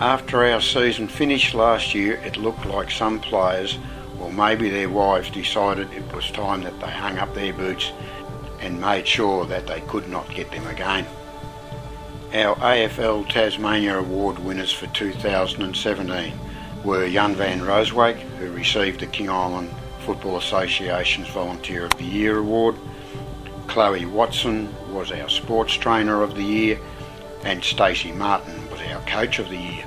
After our season finished last year, it looked like some players, or maybe their wives, decided it was time that they hung up their boots and made sure that they could not get them again. Our AFL Tasmania Award winners for 2017 were Jan van Roosewyk, who received the King Island Football Association's Volunteer of the Year award. Chloe Watson was our Sports Trainer of the Year, and Stacey Martin was our Coach of the Year.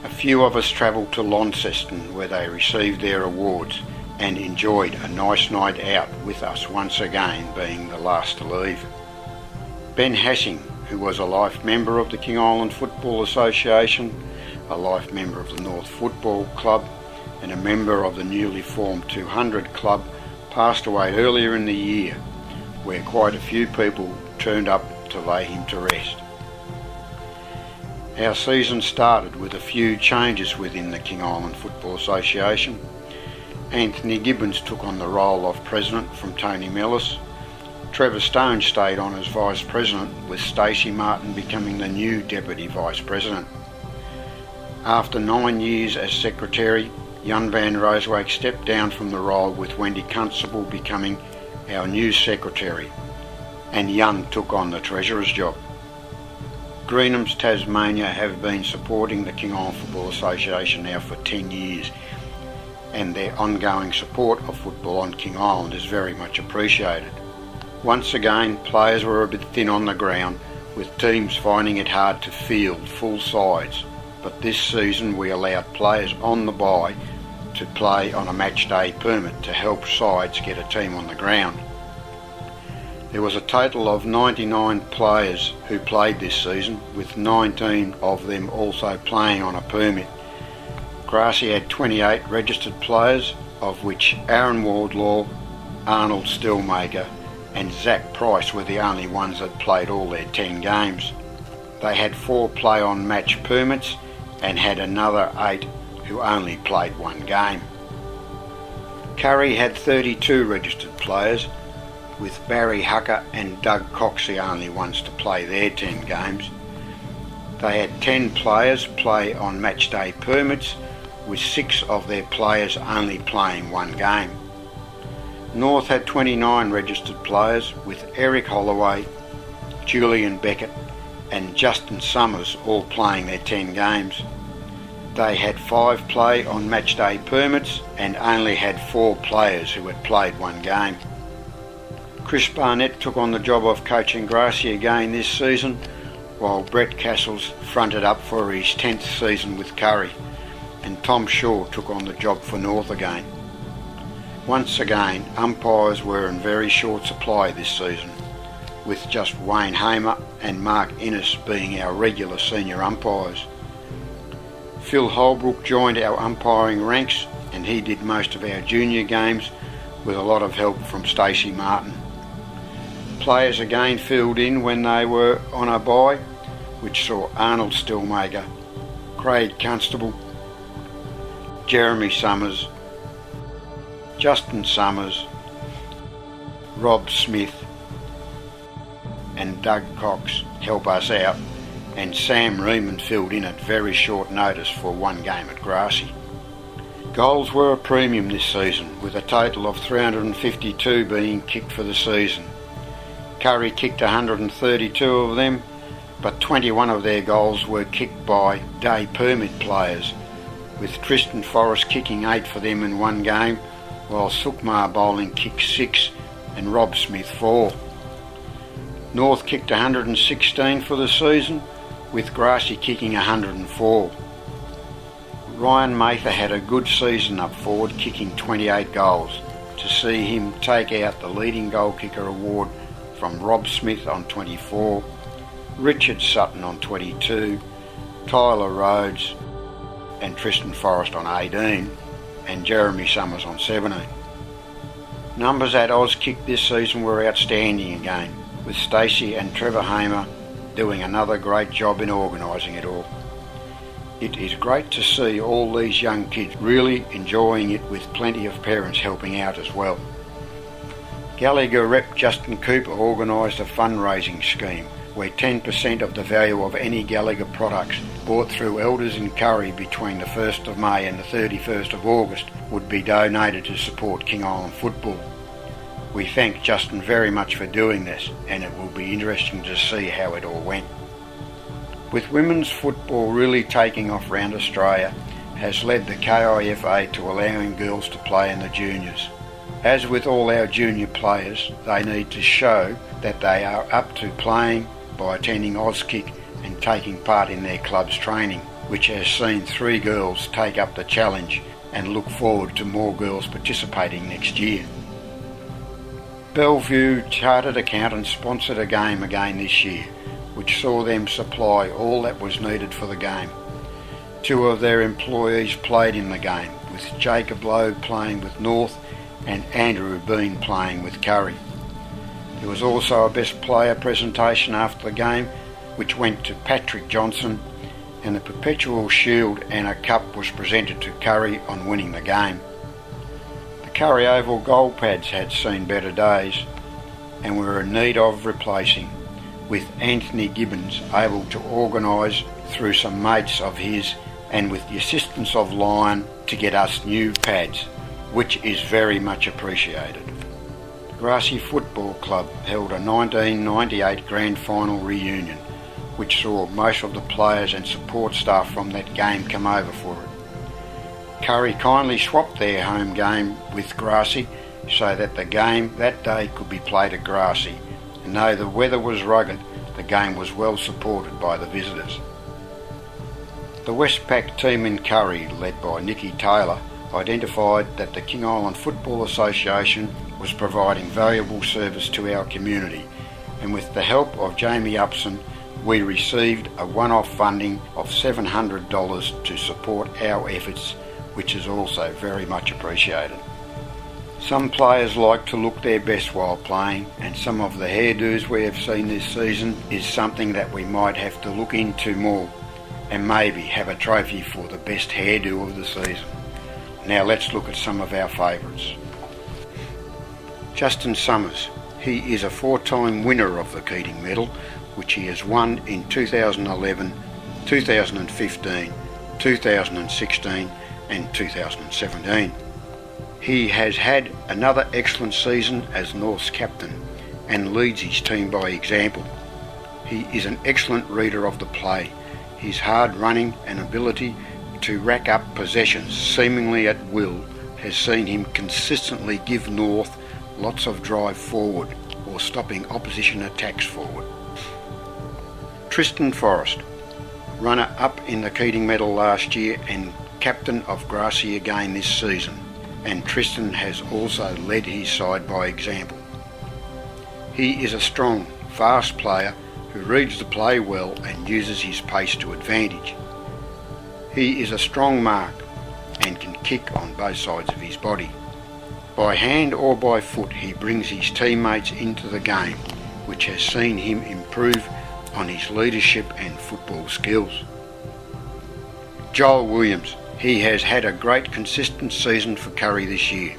A few of us travelled to Launceston where they received their awards and enjoyed a nice night out with us, once again being the last to leave. Ben Hassing, who was a life member of the King Island Football Association, a life member of the North Football Club, and a member of the newly formed 200 Club, passed away earlier in the year, where quite a few people turned up to lay him to rest. Our season started with a few changes within the King Island Football Association. Anthony Gibbons took on the role of President from Tony Mellis. Trevor Stone stayed on as Vice President, with Stacey Martin becoming the new Deputy Vice President. After 9 years as Secretary, Jan van Roosewyk stepped down from the role, with Wendy Constable becoming our new Secretary, and Jan took on the Treasurer's job. Greenhams Tasmania have been supporting the King Island Football Association now for 10 years, and their ongoing support of football on King Island is very much appreciated. Once again, players were a bit thin on the ground, with teams finding it hard to field full sides, but this season we allowed players on the bye to play on a match day permit to help sides get a team on the ground. There was a total of 99 players who played this season, with 19 of them also playing on a permit. Grassy had 28 registered players, of which Aaron Wardlaw, Arnold Stillmaker and Zach Price were the only ones that played all their 10 games. They had 4 play-on-match permits and had another 8 who only played 1 game. Curry had 32 registered players, with Barry Hucker and Doug Cox the only ones to play their 10 games. They had 10 players play on matchday permits, with 6 of their players only playing 1 game. North had 29 registered players, with Eric Holloway, Julian Beckett and Justin Summers all playing their 10 games. They had 5 play on matchday permits and only had 4 players who had played 1 game. Chris Barnett took on the job of coaching Grassy again this season, while Brett Castles fronted up for his 10th season with Curry, and Tom Shaw took on the job for North again. Once again, umpires were in very short supply this season, with just Wayne Hamer and Mark Innes being our regular senior umpires. Phil Holbrook joined our umpiring ranks, and he did most of our junior games with a lot of help from Stacey Martin. Players again filled in when they were on a bye, which saw Arnold Stillmaker, Craig Constable, Jeremy Summers, Justin Summers, Rob Smith and Doug Cox help us out, and Sam Reeman filled in at very short notice for 1 game at Grassy. Goals were a premium this season, with a total of 352 being kicked for the season. Curry kicked 132 of them, but 21 of their goals were kicked by day permit players, with Tristan Forrest kicking 8 for them in 1 game, while Sukmar Bowling kicked 6 and Rob Smith 4. North kicked 116 for the season, with Grassy kicking 104. Ryan Mather had a good season up forward, kicking 28 goals, to see him take out the leading goal kicker award from Rob Smith on 24, Richard Sutton on 22, Tyler Rhodes and Tristan Forrest on 18, and Jeremy Summers on 17. Numbers at Auskick this season were outstanding again, with Stacey and Trevor Hamer doing another great job in organising it all. It is great to see all these young kids really enjoying it, with plenty of parents helping out as well. Gallagher rep Justin Cooper organised a fundraising scheme where 10% of the value of any Gallagher products bought through Elders in Curry between the 1st of May and the 31st of August would be donated to support King Island football. We thank Justin very much for doing this, and it will be interesting to see how it all went. With women's football really taking off around Australia, has led the KIFA to allowing girls to play in the juniors. As with all our junior players, they need to show that they are up to playing by attending Auskick and taking part in their club's training, which has seen 3 girls take up the challenge and look forward to more girls participating next year. Bellevue Chartered Accountants sponsored a game again this year, which saw them supply all that was needed for the game. 2 of their employees played in the game, with Jacob Lowe playing with North and Andrew Bean playing with Curry. There was also a best player presentation after the game, which went to Patrick Johnson, and the Perpetual Shield and a cup was presented to Curry on winning the game. The Curry Oval goal pads had seen better days and were in need of replacing, with Anthony Gibbons able to organise through some mates of his and with the assistance of Lion to get us new pads, which is very much appreciated. Grassy Football Club held a 1998 Grand Final reunion, which saw most of the players and support staff from that game come over for it. Curry kindly swapped their home game with Grassy so that the game that day could be played at Grassy, and though the weather was rugged, the game was well supported by the visitors. The Westpac team in Curry, led by Nicky Taylor, identified that the King Island Football Association was providing valuable service to our community, and with the help of Jamie Upson, we received a one-off funding of $700 to support our efforts, which is also very much appreciated. Some players like to look their best while playing, and some of the hairdos we have seen this season is something that we might have to look into more, and maybe have a trophy for the best hairdo of the season. Now let's look at some of our favourites. Justin Summers. He is a 4-time winner of the Keating Medal, which he has won in 2011, 2015, 2016 and 2017. He has had another excellent season as North's captain and leads his team by example. He is an excellent reader of the play. His hard running and ability to rack up possessions seemingly at will has seen him consistently give North lots of drive forward or stopping opposition attacks forward. Tristan Forrest, runner up in the Keating Medal last year and captain of Grassy again this season, and Tristan has also led his side by example. He is a strong, fast player who reads the play well and uses his pace to advantage. He is a strong mark and can kick on both sides of his body. By hand or by foot, he brings his teammates into the game, which has seen him improve on his leadership and football skills. Joel Williams. He has had a great consistent season for Curry this year.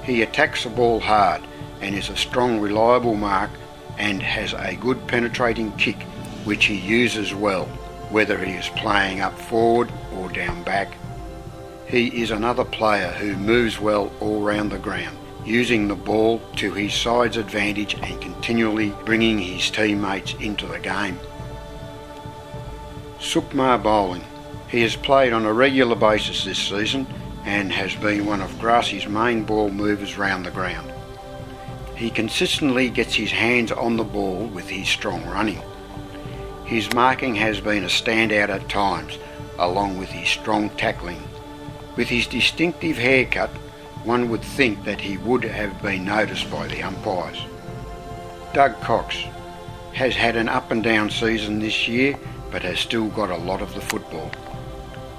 He attacks the ball hard and is a strong, reliable mark and has a good penetrating kick, which he uses well, whether he is playing up forward or down back. He is another player who moves well all round the ground, using the ball to his side's advantage and continually bringing his teammates into the game. Sukmar Bowling. He has played on a regular basis this season and has been one of Grassy's main ball movers round the ground. He consistently gets his hands on the ball with his strong running. His marking has been a standout at times, along with his strong tackling. With his distinctive haircut, one would think that he would have been noticed by the umpires. Doug Cox has had an up and down season this year, but has still got a lot of the football.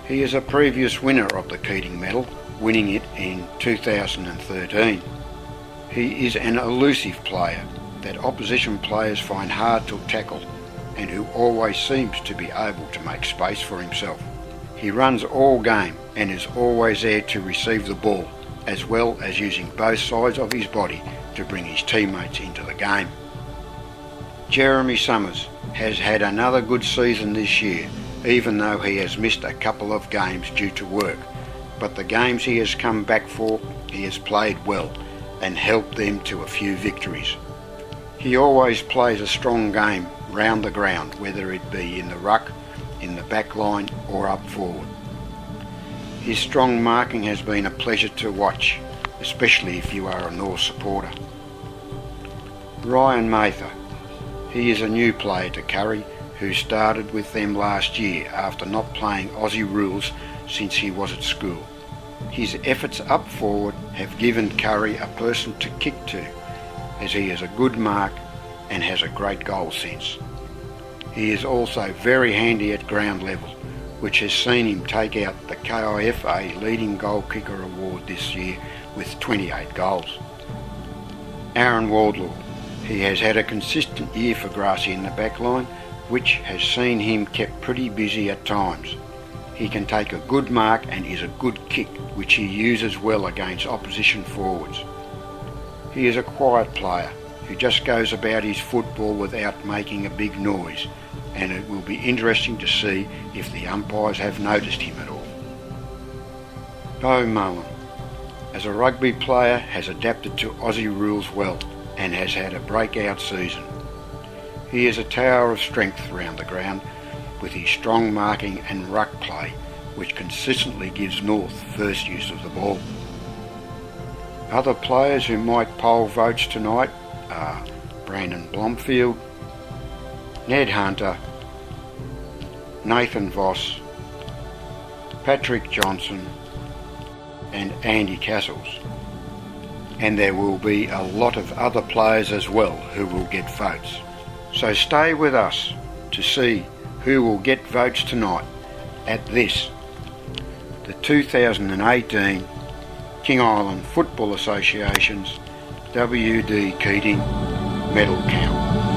He is a previous winner of the Keating Medal, winning it in 2013. He is an elusive player that opposition players find hard to tackle and who always seems to be able to make space for himself. He runs all game and is always there to receive the ball, as well as using both sides of his body to bring his teammates into the game. Jeremy Summers has had another good season this year, even though he has missed a couple of games due to work. But the games he has come back for, he has played well and helped them to a few victories. He always plays a strong game round the ground, whether it be in the ruck, in the back line or up forward. His strong marking has been a pleasure to watch, especially if you are a North supporter. Ryan Mather. He is a new player to Curry, who started with them last year after not playing Aussie rules since he was at school. His efforts up forward have given Curry a person to kick to, as he is a good mark and has a great goal sense. He is also very handy at ground level, which has seen him take out the KIFA Leading Goal Kicker Award this year with 28 goals. Aaron Wardlaw. He has had a consistent year for Grassy in the back line, which has seen him kept pretty busy at times. He can take a good mark and is a good kick, which he uses well against opposition forwards. He is a quiet player who just goes about his football without making a big noise, and it will be interesting to see if the umpires have noticed him at all. Beau Mullen, as a rugby player, has adapted to Aussie rules well and has had a breakout season. He is a tower of strength around the ground with his strong marking and ruck play, which consistently gives North first use of the ball. Other players who might poll votes tonight are Brandon Blomfield, Ned Hunter, Nathan Voss, Patrick Johnson and Andy Castles. And there will be a lot of other players as well who will get votes. So stay with us to see who will get votes tonight at this, the 2018 King Island Football Association's W.D. Keating Medal Count.